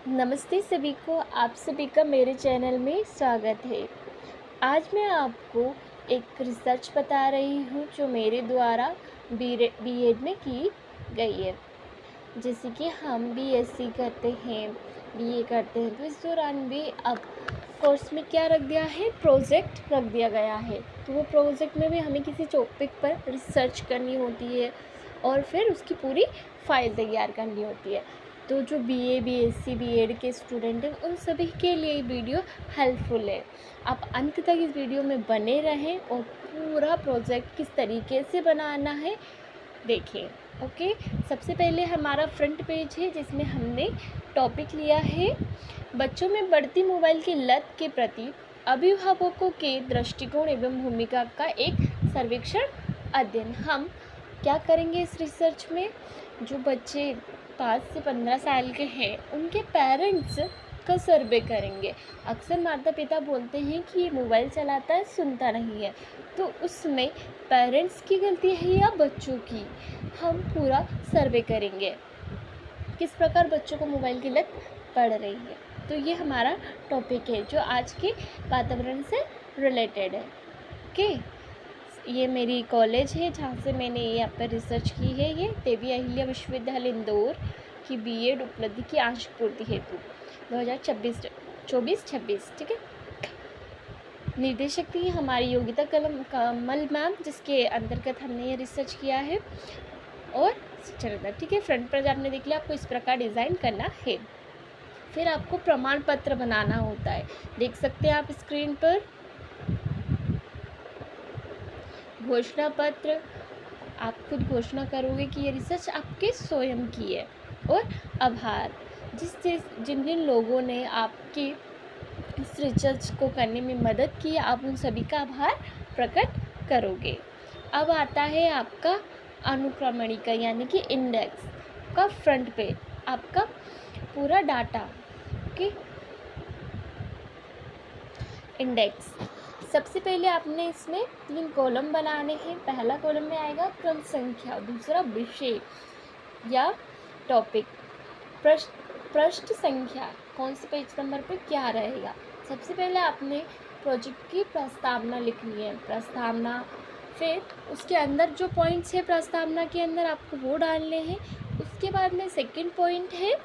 नमस्ते सभी को, आप सभी का मेरे चैनल में स्वागत है। आज मैं आपको एक रिसर्च बता रही हूँ जो मेरे द्वारा बीएड में की गई है। जैसे कि हम बीएससी करते हैं, बीए करते हैं, तो इस दौरान भी अब कोर्स में क्या रख दिया है, प्रोजेक्ट रख दिया गया है। तो वो प्रोजेक्ट में भी हमें किसी टॉपिक पर रिसर्च करनी होती है और फिर उसकी पूरी फाइल तैयार करनी होती है। तो जो बीए, बीएससी, बीएड के स्टूडेंट हैं उन सभी के लिए वीडियो हेल्पफुल है। आप अंत तक इस वीडियो में बने रहें और पूरा प्रोजेक्ट किस तरीके से बनाना है देखें। ओके, सबसे पहले हमारा फ्रंट पेज है जिसमें हमने टॉपिक लिया है बच्चों में बढ़ती मोबाइल की लत के प्रति अभिभावकों के दृष्टिकोण एवं भूमिका का एक सर्वेक्षण अध्ययन। हम क्या करेंगे इस रिसर्च में, जो बच्चे 5 से 15 साल के हैं उनके पेरेंट्स का सर्वे करेंगे। अक्सर माता पिता बोलते हैं कि ये मोबाइल चलाता है, सुनता नहीं है, तो उसमें पेरेंट्स की गलती है या बच्चों की, हम पूरा सर्वे करेंगे किस प्रकार बच्चों को मोबाइल की लत पड़ रही है। तो ये हमारा टॉपिक है जो आज के वातावरण से रिलेटेड है। ओके, ये मेरी कॉलेज है जहाँ से मैंने यहाँ पर रिसर्च की है। ये देवी अहिल्या विश्वविद्यालय इंदौर की बीएड उपलब्धि की आंशिक पूर्ति हेतु 2024-26, ठीक है। निर्देशक थी हमारी योगिता कमल मैम, जिसके अंतर्गत हमने ये रिसर्च किया है। और शिक्षण, ठीक है। फ्रंट पेज आपने देख लिया, आपको इस प्रकार डिज़ाइन करना है। फिर आपको प्रमाण पत्र बनाना होता है, देख सकते हैं आप स्क्रीन पर। घोषणा पत्र, आप खुद घोषणा करोगे कि ये रिसर्च आपके स्वयं की है। और आभार, जिन जिन लोगों ने आपके इस रिसर्च को करने में मदद की, आप उन सभी का आभार प्रकट करोगे। अब आता है आपका अनुक्रमणिका यानी कि इंडेक्स का फ्रंट पेज, आपका पूरा डाटा। ओके, इंडेक्स सबसे पहले आपने इसमें 3 कॉलम बनाने हैं। पहला कॉलम में आएगा क्रम संख्या, दूसरा विषय या टॉपिक, पृष्ठ संख्या, कौन से पेज नंबर पे क्या रहेगा। सबसे पहले आपने प्रोजेक्ट की प्रस्तावना लिखनी है, प्रस्तावना, फिर उसके अंदर जो पॉइंट्स है प्रस्तावना के अंदर आपको वो डालने हैं। उसके बाद में सेकंड पॉइंट है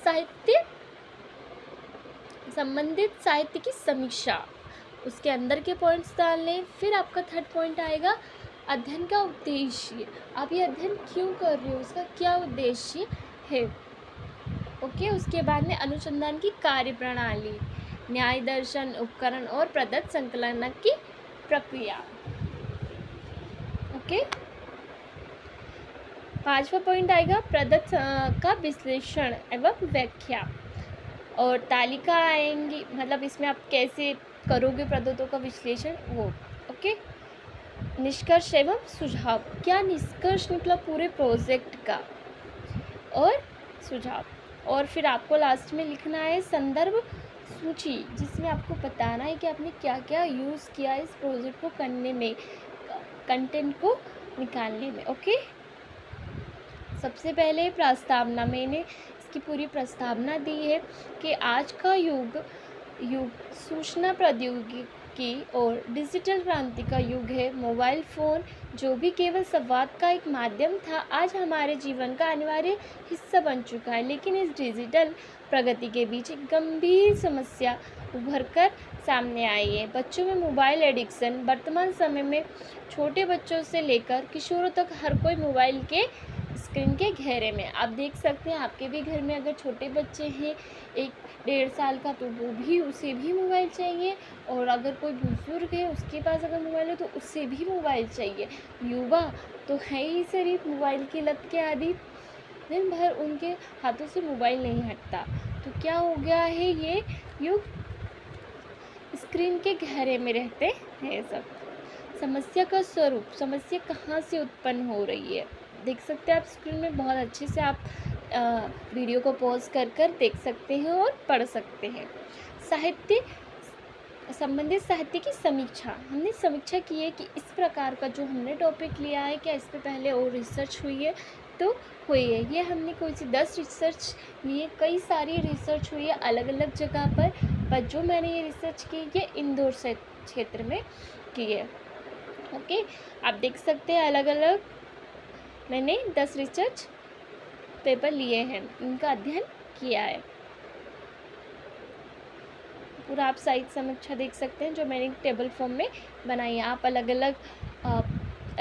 साहित्य, संबंधित साहित्य की समीक्षा, उसके अंदर के पॉइंट्स डालने। फिर आपका थर्ड पॉइंट आएगा अध्ययन का उद्देश्य, आप ये अध्ययन क्यों कर रहे हो, उसका क्या उद्देश्य है। ओके, उसके बाद में अनुसंधान की कार्य प्रणाली, न्याय दर्शन, उपकरण और प्रदत्त संकलन की प्रक्रिया। ओके, पांचवा पॉइंट आएगा प्रदत्त का विश्लेषण एवं व्याख्या, और तालिका आएंगी, मतलब इसमें आप कैसे करोगे प्रदत्तों का विश्लेषण वो। ओके, निष्कर्ष एवं सुझाव, क्या निष्कर्ष निकला पूरे प्रोजेक्ट का, और सुझाव। और फिर आपको लास्ट में लिखना है संदर्भ सूची, जिसमें आपको बताना है कि आपने क्या क्या यूज़ किया इस प्रोजेक्ट को करने में, कंटेंट को निकालने में। ओके, सबसे पहले प्रस्तावना, मैंने इसकी पूरी प्रस्तावना दी है कि आज का युग सूचना प्रौद्योगिकी और डिजिटल क्रांति का युग है। मोबाइल फ़ोन जो भी केवल संवाद का एक माध्यम था, आज हमारे जीवन का अनिवार्य हिस्सा बन चुका है। लेकिन इस डिजिटल प्रगति के बीच एक गंभीर समस्या उभर कर सामने आई है, बच्चों में मोबाइल एडिक्शन। वर्तमान समय में छोटे बच्चों से लेकर किशोरों तक हर कोई मोबाइल के स्क्रीन के घेरे में। आप देख सकते हैं आपके भी घर में अगर छोटे बच्चे हैं 1-1.5 साल का, तो वो भी, उसे भी मोबाइल चाहिए। और अगर कोई बुजुर्ग है उसके पास अगर मोबाइल है तो उसे भी मोबाइल चाहिए। युवा तो है ही सिर्फ मोबाइल की लत के आदी, दिन भर उनके हाथों से मोबाइल नहीं हटता। तो क्या हो गया है, ये युग स्क्रीन के घेरे में रहते हैं सब। समस्या का स्वरूप, समस्या कहाँ से उत्पन्न हो रही है, देख सकते हैं आप स्क्रीन में। बहुत अच्छे से आप वीडियो को पॉज कर कर देख सकते हैं और पढ़ सकते हैं। साहित्य, संबंधित साहित्य की समीक्षा, हमने समीक्षा की है कि इस प्रकार का जो हमने टॉपिक लिया है, क्या इस पे पहले और रिसर्च हुई है, तो हुई है। ये हमने कोई सी 10 रिसर्च लिए, कई सारी रिसर्च हुई है अलग अलग जगह पर जो मैंने ये रिसर्च की ये इंदौर से क्षेत्र में की है। ओके, आप देख सकते हैं अलग अलग मैंने 10 रिसर्च पेपर लिए हैं, इनका अध्ययन किया है। पूरा आप साइज समीक्षा देख सकते हैं जो मैंने टेबल फॉर्म में बनाई है। आप अलग अलग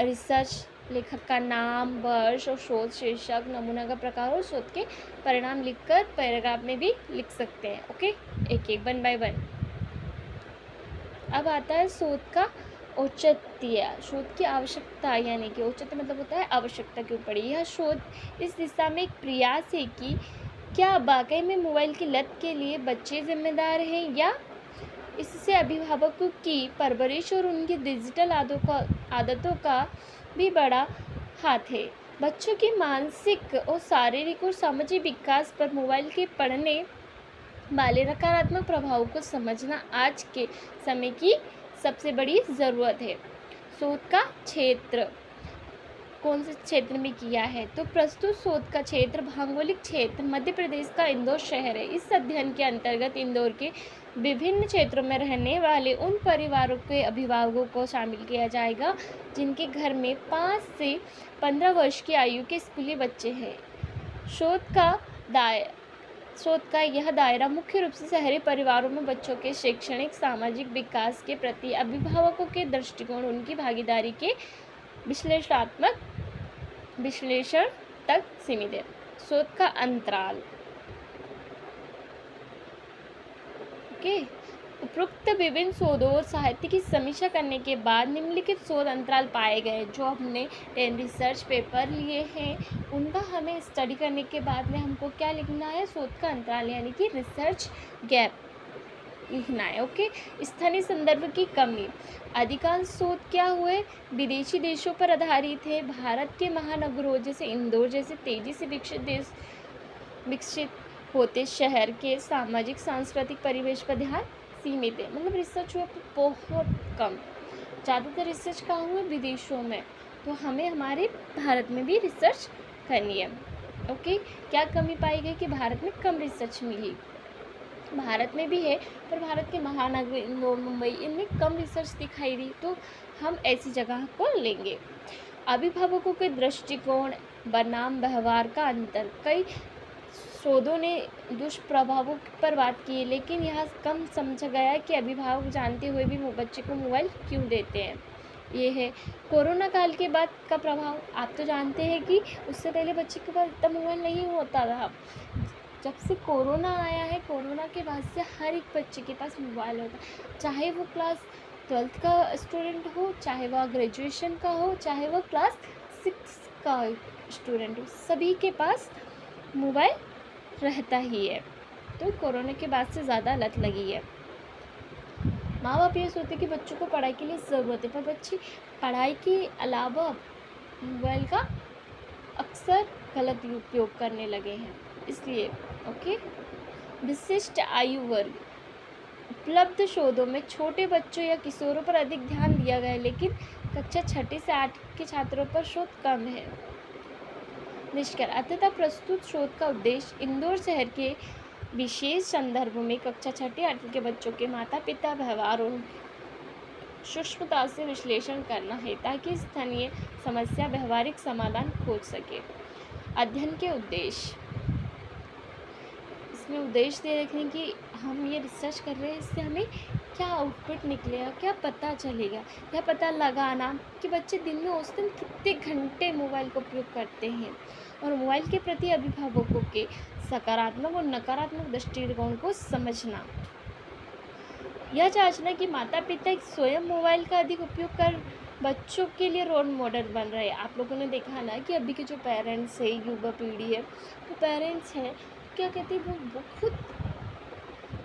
रिसर्च, लेखक का नाम, वर्ष और शोध शीर्षक, नमूना का प्रकार और शोध के परिणाम लिखकर पैराग्राफ में भी लिख सकते हैं। ओके, एक एक 1 बाय 1। अब आता है शोध का औचित्य, शोध की आवश्यकता, यानी कि औचित्य मतलब होता है आवश्यकता क्यों पड़ी। यह शोध इस दिशा में एक प्रयास है कि क्या वाकई में मोबाइल की लत के लिए बच्चे जिम्मेदार हैं या इससे अभिभावकों की परवरिश और उनकी डिजिटल आदतों का भी बड़ा हाथ है। बच्चों के मानसिक और शारीरिक और सामाजिक विकास पर मोबाइल के पड़ने वाले नकारात्मक प्रभावों को समझना आज के समय की सबसे बड़ी ज़रूरत है। शोध का क्षेत्र कौन से क्षेत्र में किया है, तो प्रस्तुत शोध का क्षेत्र भौगोलिक क्षेत्र मध्य प्रदेश का इंदौर शहर है। इस अध्ययन के अंतर्गत इंदौर के विभिन्न क्षेत्रों में रहने वाले उन परिवारों के अभिभावकों को शामिल किया जाएगा जिनके घर में 5 से 15 वर्ष की आयु के स्कूली बच्चे हैं। शोध का यह दायरा मुख्य रूप से शहरी परिवारों में बच्चों के शैक्षणिक सामाजिक विकास के प्रति अभिभावकों के दृष्टिकोण, उनकी भागीदारी के विश्लेषण तक सीमित है। शोध का अंतराल। ओके, उपरोक्त विभिन्न शोधों और साहित्य की समीक्षा करने के बाद निम्नलिखित शोध अंतराल पाए गए। जो हमने 10 रिसर्च पेपर लिए हैं उनका हमें स्टडी करने के बाद में हमको क्या लिखना है, शोध का अंतराल यानी कि रिसर्च गैप लिखना है। ओके, स्थानीय संदर्भ की कमी। अधिकांश शोध क्या हुए, विदेशी देशों पर आधारित है। भारत के महानगरों जैसे इंदौर जैसे तेजी से विकसित होते शहर के सामाजिक सांस्कृतिक परिवेश पर ध्यान सीमित है। मतलब रिसर्च हुआ बहुत कम, ज़्यादातर रिसर्च कहाँ हुए, विदेशों में। तो हमें हमारे भारत में भी रिसर्च करनी है। ओके, क्या कमी पाई गई कि भारत में कम रिसर्च मिली। भारत में भी है पर भारत के महानगर इंदौर, मुंबई, इनमें कम रिसर्च दिखाई दी, तो हम ऐसी जगह को लेंगे। अभिभावकों के दृष्टिकोण बनाम व्यवहार का अंतर। कई शोधों ने दुष्प्रभावों पर बात की, लेकिन यह कम समझा गया कि अभिभावक जानते हुए भी बच्चे को मोबाइल क्यों देते हैं। ये है कोरोना काल के बाद का प्रभाव। आप तो जानते हैं कि उससे पहले बच्चे के पास इतना मोबाइल नहीं होता था। जब से कोरोना आया है, कोरोना के बाद से हर एक बच्चे के पास मोबाइल होता है, चाहे वो क्लास 12th का स्टूडेंट हो, चाहे वह ग्रेजुएशन का हो, चाहे वह क्लास 6 का स्टूडेंट हो, सभी के पास मोबाइल रहता ही है। तो कोरोना के बाद से ज़्यादा लत लगी है। माँ बाप ये सोचते कि बच्चों को पढ़ाई के लिए ज़रूरत है, पर बच्चे पढ़ाई के अलावा मोबाइल का अक्सर गलत उपयोग करने लगे हैं। इसलिए ओके, विशिष्ट आयु वर्ग। उपलब्ध शोधों में छोटे बच्चों या किशोरों पर अधिक ध्यान दिया गया है, लेकिन कक्षा 6 से 8 के छात्रों पर शोध कम है। निष्कर्ष। अतः प्रस्तुत शोध का उद्देश्य इंदौर शहर के विशेष संदर्भ में कक्षा 6-8 के बच्चों के माता पिता व्यवहार और सूक्ष्मता से विश्लेषण करना है, ताकि स्थानीय समस्या व्यवहारिक समाधान खोज सके। अध्ययन के उद्देश्य। इसमें उद्देश्य दे रखने कि हम ये रिसर्च कर रहे हैं, इससे हमें क्या आउटपुट निकलेगा, क्या पता चलेगा। यह पता लगाना कि बच्चे दिन में औसतन कितने घंटे मोबाइल का उपयोग करते हैं और मोबाइल के प्रति अभिभावकों के सकारात्मक और नकारात्मक दृष्टिकोण को समझना। यह जांचना कि माता पिता स्वयं मोबाइल का अधिक उपयोग कर बच्चों के लिए रोल मॉडल बन रहे हैं। आप लोगों ने देखा ना कि अभी के जो पेरेंट्स है, युवा पीढ़ी है, तो पेरेंट्स हैं क्या कहते हैं, वो खुद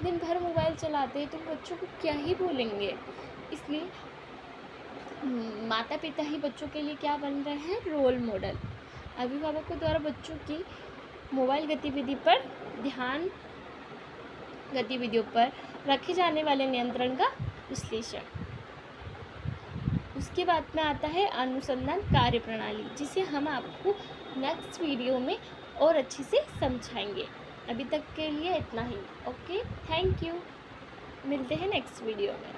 दिन भर मोबाइल चलाते हैं, तो बच्चों को क्या ही बोलेंगे। इसलिए माता पिता ही बच्चों के लिए क्या बन रहे हैं, रोल मॉडल। अभिभावकों द्वारा बच्चों की मोबाइल गतिविधियों पर रखे जाने वाले नियंत्रण का विश्लेषण। उसके बाद में आता है अनुसंधान कार्यप्रणाली, जिसे हम आपको नेक्स्ट वीडियो में और अच्छे से समझाएंगे। अभी तक के लिए इतना ही। Okay, thank you. मिलते हैं नेक्स्ट वीडियो में।